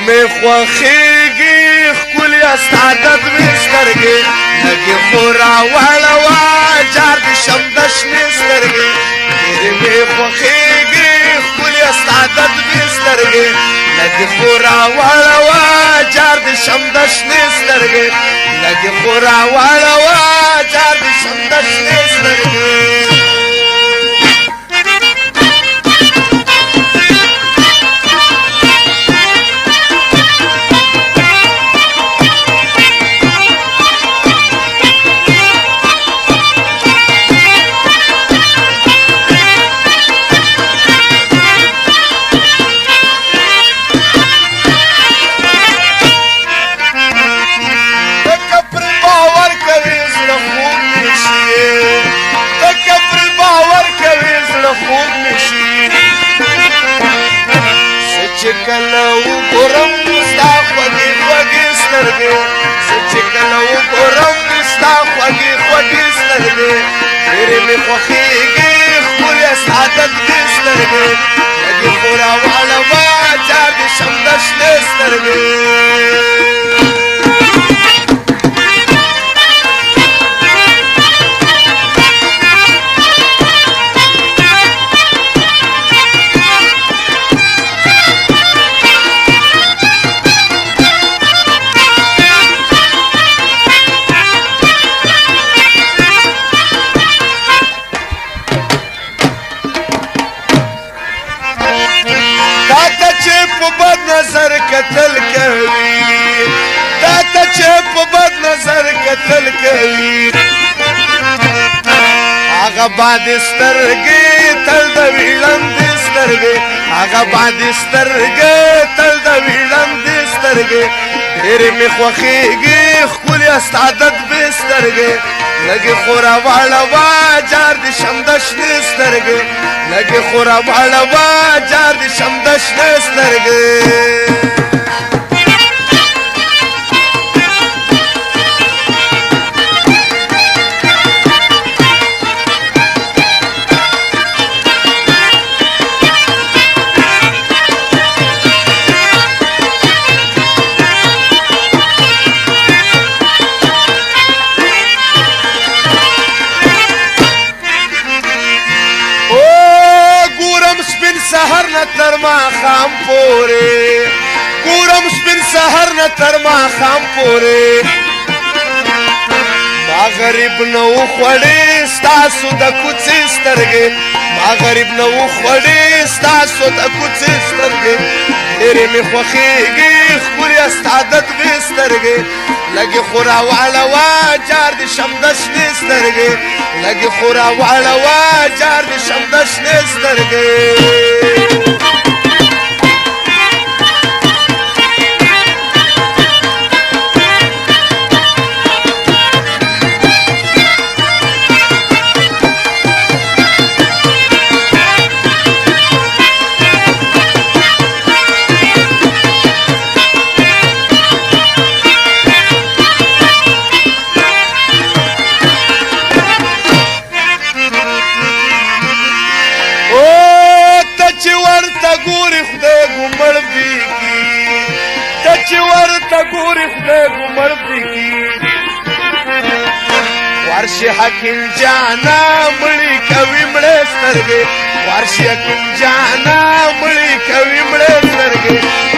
می خوخیږي ښکلي استعداد مې سترګې لږې خو راوړوه جار د شم د شنې سترګې ډېرې مې خوښېږي ښکلي استعداد مې سترګې لږې خو راوړوه جار د شم د شنې سترګې لږې خو راوړوه جار د شم د شنې سترګې کله وګورم ستا خوږې خوږې سترګې زه چې کله وګورم ستا خوږې خوږې سترګې ډېرې مې خوښېږي ښکلي استعداد دې سترګې لږې خو راوړوه جار د شم د شنې سترګې نظر کتل کوي تا ته چې په بد نظر کتل کوي هغه باندې سترګې تل د ویړندې سترګې هغه باندې سترګې تل د ویړندې سترګې ډېرې مې خوښېږي ښکلي استعداد بې سترګې لږې خو راوړوه جار د شم د شنې سترګې لږې خو راوړوه جار د شم د شنې سترګې سهر نه تر ماښام پورې ګورم سپین سهر نه تر ماښام پورې ما غریب نه وخوړې ستاسو د کوڅې سترګې ما غریب نه وخوړې ستاسو د کوڅې سترګې ډېرې مې خوښېږي ښکلي استعداد مې سترګې لږې خو راوړوه جار د شم د شنې سترګې لږې خو راوړوه جار د شم د شنې سترګې ورشي حکیم جانا مړی کوي مړې سترګې ورشي حکیم جانا مړی کوي مړې سترګې